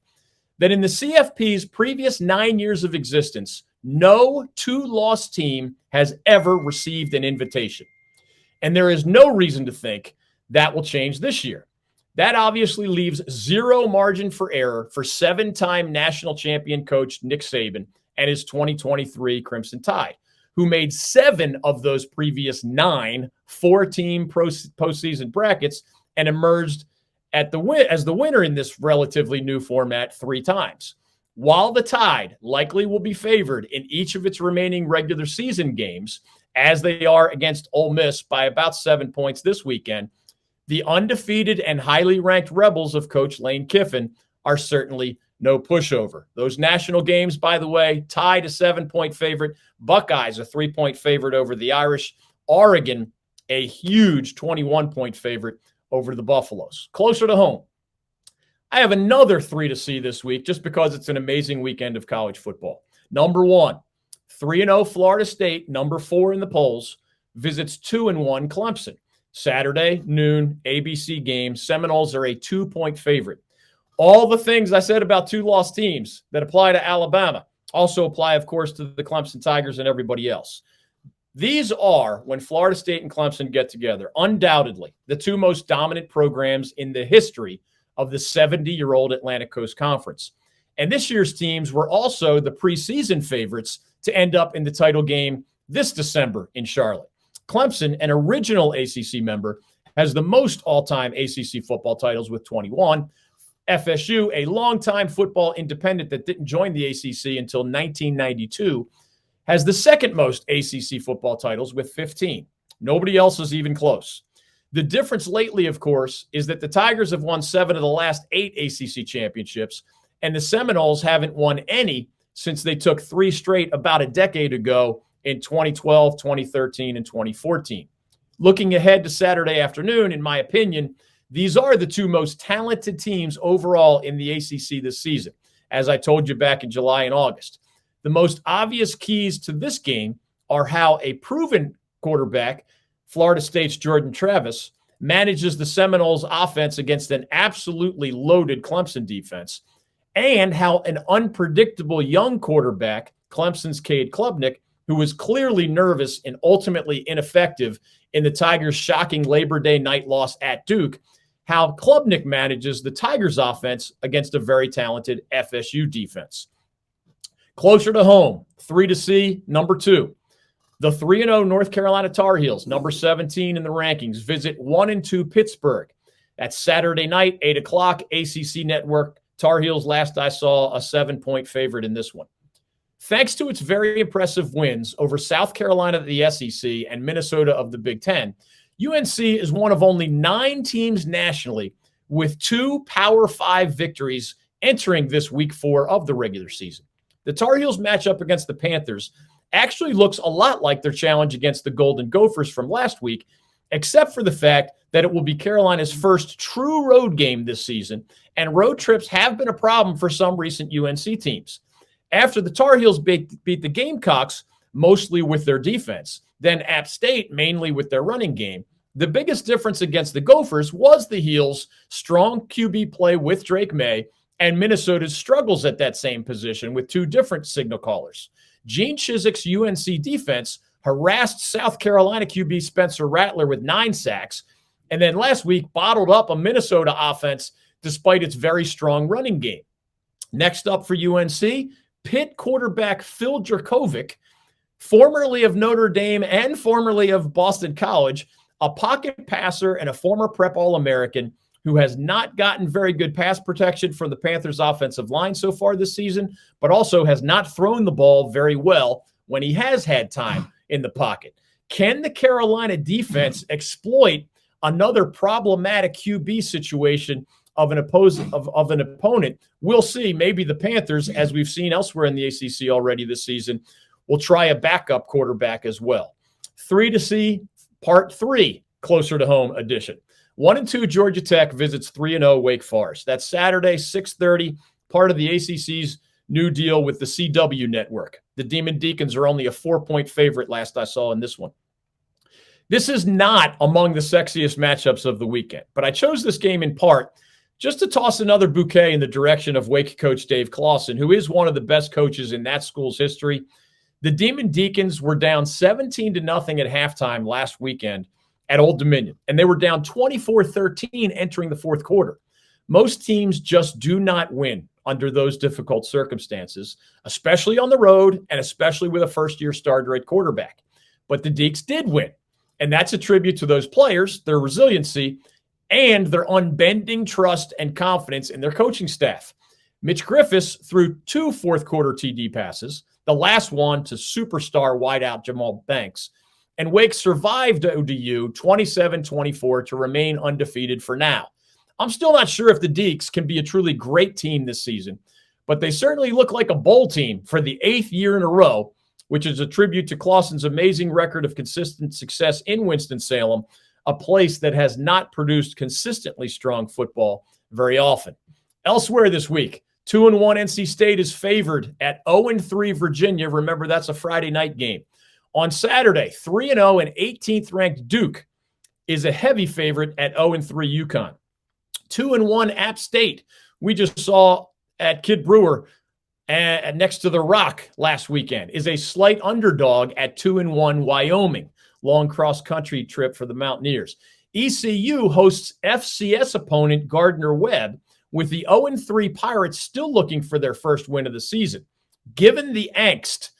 that in the CFP's previous 9 years of existence, No two-loss team has ever received an invitation. And there is no reason to think that will change this year. That obviously leaves zero margin for error for 7-time national champion coach Nick Saban and his 2023 Crimson Tide, who made 7 of those previous 9 4-team postseason brackets and emerged as the winner in this relatively new format 3 times. While the Tide likely will be favored in each of its remaining regular season games, as they are against Ole Miss by about 7 points this weekend, the undefeated and highly ranked Rebels of Coach Lane Kiffin are certainly no pushover. Those national games, by the way, Tide a 7-point favorite, Buckeyes a 3-point favorite over the Irish, Oregon a huge 21-point favorite over the Buffaloes. Closer to home, I have another 3 to see this week just because it's an amazing weekend of college football. Number 1, 3-0 Florida State, number 4 in the polls, visits 2-1 Clemson. Saturday, noon, ABC game. Seminoles are a 2-point favorite. All the things I said about 2-loss teams that apply to Alabama also apply, of course, to the Clemson Tigers and everybody else. These are, when Florida State and Clemson get together, undoubtedly the 2 most dominant programs in the history of the 70-year-old Atlantic Coast Conference. And this year's teams were also the preseason favorites to end up in the title game this December in Charlotte. Clemson, an original ACC member, has the most all-time ACC football titles with 21. FSU, a longtime football independent that didn't join the ACC until 1992, has the second most ACC football titles with 15. Nobody else is even close. The difference lately, of course, is that the Tigers have won 7 of the last 8 ACC championships, and the Seminoles haven't won any since they took 3 straight about a decade ago in 2012, 2013, and 2014. Looking ahead to Saturday afternoon, in my opinion, these are the 2 most talented teams overall in the ACC this season, as I told you back in July and August. The most obvious keys to this game are how a proven quarterback, Florida State's Jordan Travis, manages the Seminoles' offense against an absolutely loaded Clemson defense, and how an unpredictable young quarterback, Clemson's Cade Klubnik, who was clearly nervous and ultimately ineffective in the Tigers' shocking Labor Day night loss at Duke, how Klubnik manages the Tigers' offense against a very talented FSU defense. Closer to home, 3 to see, number 2. The 3-0 North Carolina Tar Heels, number 17 in the rankings, visit 1-2 Pittsburgh. That's Saturday night, 8 o'clock, ACC Network. Tar Heels, last I saw, a 7-point favorite in this one. Thanks to its very impressive wins over South Carolina of the SEC and Minnesota of the Big Ten, UNC is one of only 9 teams nationally with 2 Power 5 victories entering this week 4 of the regular season. The Tar Heels matchup against the Panthers actually looks a lot like their challenge against the Golden Gophers from last week, except for the fact that it will be Carolina's first true road game this season, and road trips have been a problem for some recent UNC teams. After the Tar Heels beat the Gamecocks, mostly with their defense, then App State mainly with their running game, the biggest difference against the Gophers was the Heels' strong QB play with Drake May and Minnesota's struggles at that same position with 2 different signal callers. Gene Chizik's UNC defense harassed South Carolina QB Spencer Rattler with 9 sacks, and then last week bottled up a Minnesota offense despite its very strong running game. Next up for UNC, Pitt quarterback Phil Dracovic, formerly of Notre Dame and formerly of Boston College, a pocket passer and a former prep All-American who has not gotten very good pass protection from the Panthers' offensive line so far this season, but also has not thrown the ball very well when he has had time in the pocket. Can the Carolina defense exploit another problematic QB situation of an opponent? We'll see. Maybe the Panthers, as we've seen elsewhere in the ACC already this season, will try a backup quarterback as well. 3 to see, part 3, closer to home edition. 1-2 Georgia Tech visits 3-0 Wake Forest. That's Saturday, 6:30, part of the ACC's new deal with the CW network. The Demon Deacons are only a 4-point favorite last I saw in this one. This is not among the sexiest matchups of the weekend, but I chose this game in part just to toss another bouquet in the direction of Wake coach Dave Clawson, who is one of the best coaches in that school's history. The Demon Deacons were down 17-0 at halftime last weekend at Old Dominion, and they were down 24-13 entering the fourth quarter. Most teams just do not win under those difficult circumstances, especially on the road and especially with a first-year starter at quarterback. But the Deacs did win, and that's a tribute to those players, their resiliency, and their unbending trust and confidence in their coaching staff. Mitch Griffiths threw 2 fourth-quarter TD passes, the last one to superstar wideout Jamal Banks, and Wake survived ODU 27-24 to remain undefeated for now. I'm still not sure if the Deacs can be a truly great team this season, but they certainly look like a bowl team for the 8th year in a row, which is a tribute to Clawson's amazing record of consistent success in Winston-Salem, a place that has not produced consistently strong football very often. Elsewhere this week, 2-1 NC State is favored at 0-3 Virginia. Remember, that's a Friday night game. On Saturday, 3-0 and 18th-ranked Duke is a heavy favorite at 0-3 UConn. 2-1 App State, we just saw at Kid Brewer next to the Rock last weekend, is a slight underdog at 2-1 Wyoming. Long cross-country trip for the Mountaineers. ECU hosts FCS opponent Gardner-Webb, with the 0-3 Pirates still looking for their first win of the season. Given the angst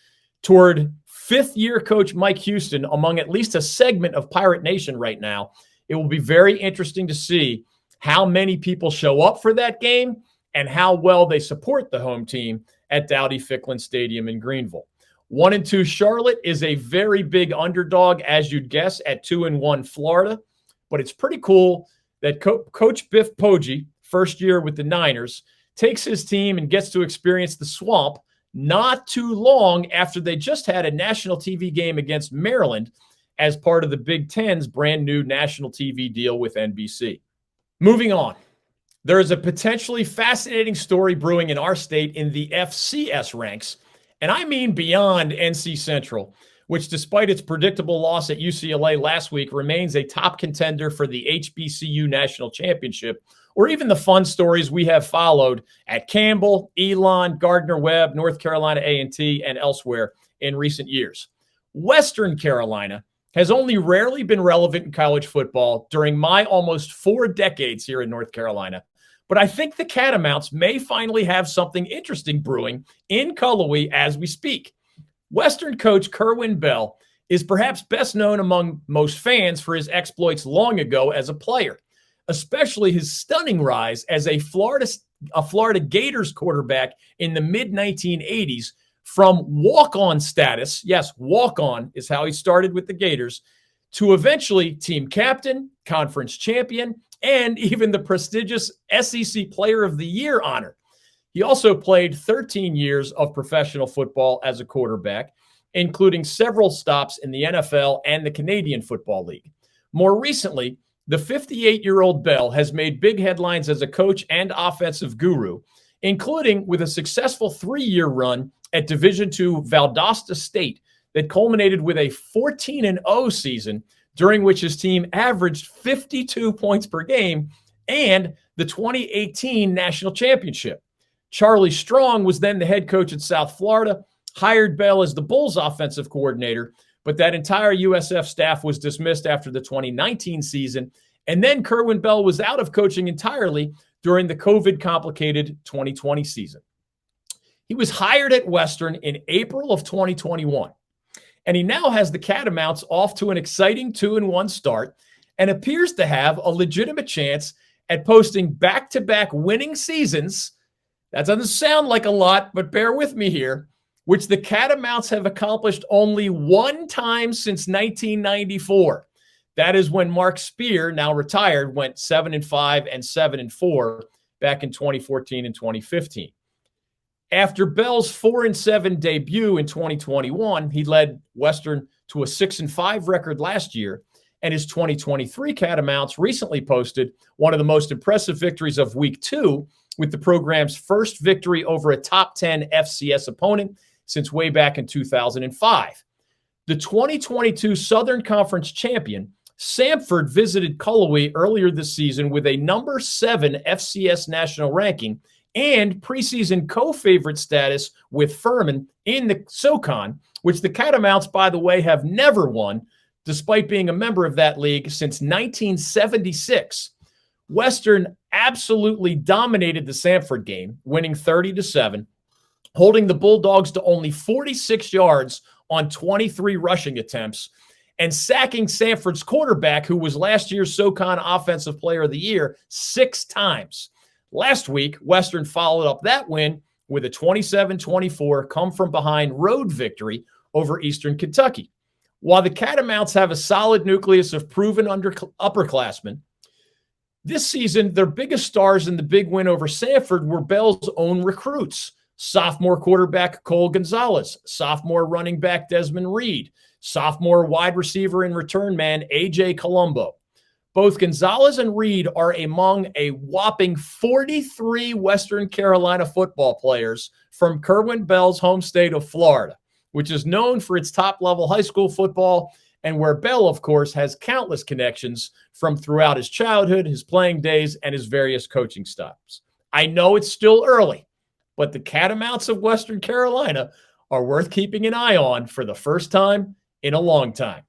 toward fifth-year coach Mike Houston among at least a segment of Pirate Nation right now, it will be very interesting to see how many people show up for that game and how well they support the home team at Dowdy-Ficklin Stadium in Greenville. 1-2 Charlotte is a very big underdog, as you'd guess, at 2-1 Florida. But it's pretty cool that Coach Biff Poggi, first year with the Niners, takes his team and gets to experience the swamp not too long after they just had a national TV game against Maryland as part of the Big Ten's brand new national TV deal with NBC. Moving on, there is a potentially fascinating story brewing in our state in the FCS ranks, and I mean beyond NC Central, which despite its predictable loss at UCLA last week remains a top contender for the HBCU National Championship, or even the fun stories we have followed at Campbell, Elon, Gardner-Webb, North Carolina A&T, and elsewhere in recent years. Western Carolina has only rarely been relevant in college football during my almost 4 decades here in North Carolina. But I think the Catamounts may finally have something interesting brewing in Cullowhee as we speak. Western coach Kerwin Bell is perhaps best known among most fans for his exploits long ago as a player, especially his stunning rise as a Florida Gators quarterback in the mid-1980s from walk-on status, yes, walk-on is how he started with the Gators, to eventually team captain, conference champion, and even the prestigious SEC Player of the Year honor. He also played 13 years of professional football as a quarterback, including several stops in the NFL and the Canadian Football League. More recently, the 58-year-old Bell has made big headlines as a coach and offensive guru, including with a successful 3-year run at Division II Valdosta State that culminated with a 14-0 season during which his team averaged 52 points per game and the 2018 national championship. Charlie Strong was then the head coach at South Florida, hired Bell as the Bulls offensive coordinator, but that entire USF staff was dismissed after the 2019 season, and then Kerwin Bell was out of coaching entirely during the COVID-complicated 2020 season. He was hired at Western in April of 2021, and he now has the Catamounts off to an exciting 2-1 start and appears to have a legitimate chance at posting back-to-back winning seasons. That doesn't sound like a lot, but bear with me here, which the Catamounts have accomplished only one time since 1994. That is when Mark Spear, now retired, went 7-5 and 7-4 back in 2014 and 2015. After Bell's 4-7 debut in 2021, he led Western to a 6-5 record last year, and his 2023 Catamounts recently posted one of the most impressive victories of Week 2 with the program's first victory over a top 10 FCS opponent since way back in 2005. The 2022 Southern Conference champion, Samford, visited Cullowhee earlier this season with a number 7 FCS national ranking and preseason co-favorite status with Furman in the SoCon, which the Catamounts, by the way, have never won, despite being a member of that league since 1976. Western absolutely dominated the Samford game, winning 30-7, holding the Bulldogs to only 46 yards on 23 rushing attempts, and sacking Samford's quarterback, who was last year's SoCon Offensive Player of the Year, 6 times. Last week, Western followed up that win with a 27-24 come-from-behind road victory over Eastern Kentucky. While the Catamounts have a solid nucleus of proven upperclassmen, this season, their biggest stars in the big win over Samford were Bell's own recruits. Sophomore quarterback Cole Gonzalez, sophomore running back Desmond Reed, sophomore wide receiver and return man A.J. Colombo. Both Gonzalez and Reed are among a whopping 43 Western Carolina football players from Kerwin Bell's home state of Florida, which is known for its top-level high school football and where Bell, of course, has countless connections from throughout his childhood, his playing days, and his various coaching stops. I know it's still early, but the Catamounts of Western Carolina are worth keeping an eye on for the first time in a long time.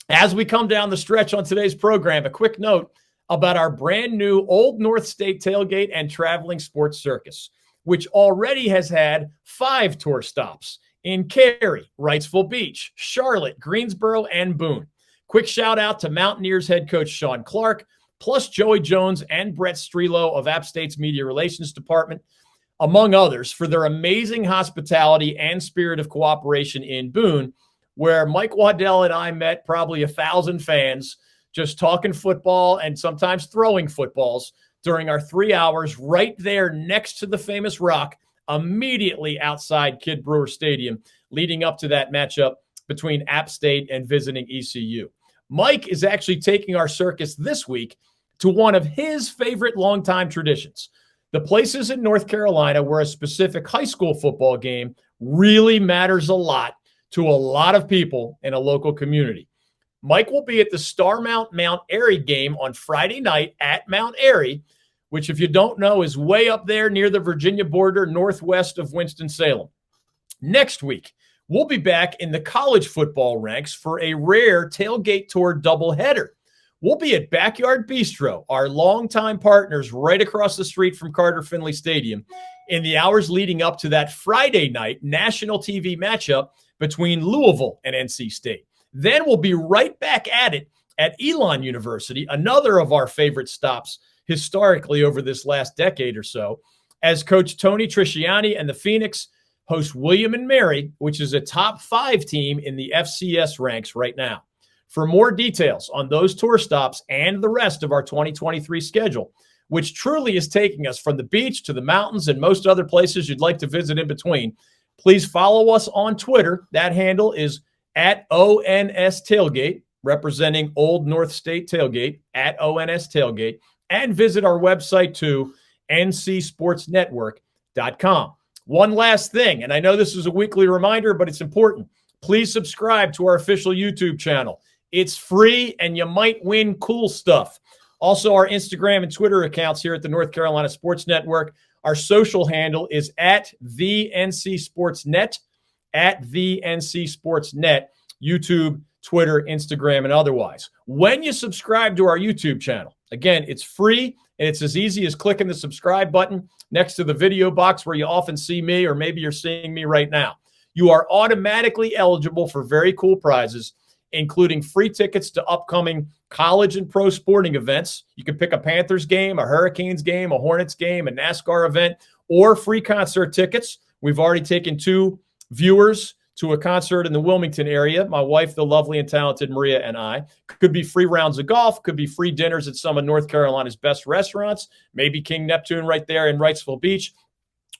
As we come down the stretch on today's program, a quick note about our brand new Old North State Tailgate and Traveling Sports Circus, which already has had 5 tour stops in Cary, Wrightsville Beach, Charlotte, Greensboro, and Boone. Quick shout out to Mountaineers head coach Sean Clark, plus Joey Jones and Brett Strelo of App State's Media Relations Department, among others, for their amazing hospitality and spirit of cooperation in Boone, where Mike Waddell and I met probably 1,000 fans just talking football and sometimes throwing footballs during our 3 hours right there next to the famous rock, immediately outside Kid Brewer Stadium, leading up to that matchup between App State and visiting ECU. Mike is actually taking our circus this week to one of his favorite longtime traditions, the places in North Carolina where a specific high school football game really matters a lot to a lot of people in a local community. Mike will be at the Starmount Mount Airy game on Friday night at Mount Airy, which, if you don't know, is way up there near the Virginia border, northwest of Winston-Salem. Next week, we'll be back in the college football ranks for a rare tailgate tour doubleheader. We'll be at Backyard Bistro, our longtime partners right across the street from Carter Finley Stadium, in the hours leading up to that Friday night national TV matchup between Louisville and NC State. Then we'll be right back at it at Elon University, another of our favorite stops historically over this last decade or so, as Coach Tony Trisciani and the Phoenix host William and Mary, which is a top 5 team in the FCS ranks right now. For more details on those tour stops and the rest of our 2023 schedule, which truly is taking us from the beach to the mountains and most other places you'd like to visit in between, please follow us on Twitter. That handle is at ONS Tailgate, representing Old North State Tailgate, at ONS Tailgate, and visit our website too, ncsportsnetwork.com. One last thing, and I know this is a weekly reminder, but it's important. Please subscribe to our official YouTube channel. It's free, and you might win cool stuff. Also, our Instagram and Twitter accounts here at the North Carolina Sports Network. Our social handle is at the NC Sports Net, at the NC Sports Net, YouTube, Twitter, Instagram, and otherwise. When you subscribe to our YouTube channel, again, it's free, and it's as easy as clicking the subscribe button next to the video box where you often see me, or maybe you're seeing me right now. You are automatically eligible for very cool prizes, including free tickets to upcoming college and pro sporting events. You can pick a Panthers game, a Hurricanes game, a Hornets game, a NASCAR event, or free concert tickets. We've already taken 2 viewers to a concert in the Wilmington area. My wife, the lovely and talented Maria, and I. Could be free rounds of golf, could be free dinners at some of North Carolina's best restaurants, maybe King Neptune right there in Wrightsville Beach.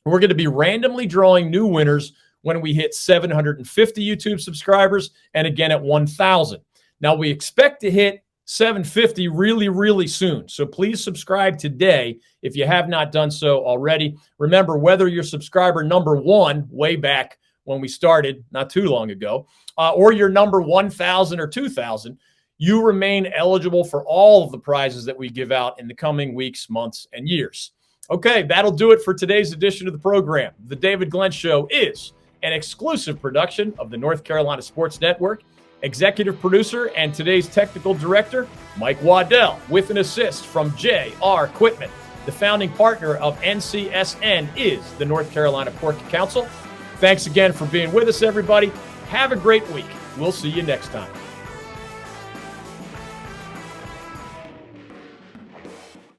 We're going to be randomly drawing new winners when we hit 750 YouTube subscribers, and again at 1,000. Now, we expect to hit 750 really, really soon. So please subscribe today if you have not done so already. Remember, whether you're subscriber number 1 way back when we started not too long ago, or you're number 1,000 or 2,000, you remain eligible for all of the prizes that we give out in the coming weeks, months, and years. Okay, that'll do it for today's edition of the program. The David Glenn Show is an exclusive production of the North Carolina Sports Network. Executive producer and today's technical director, Mike Waddell, with an assist from J.R. Quitman. The founding partner of NCSN is the North Carolina Pork Council. Thanks again for being with us, everybody. Have a great week. We'll see you next time.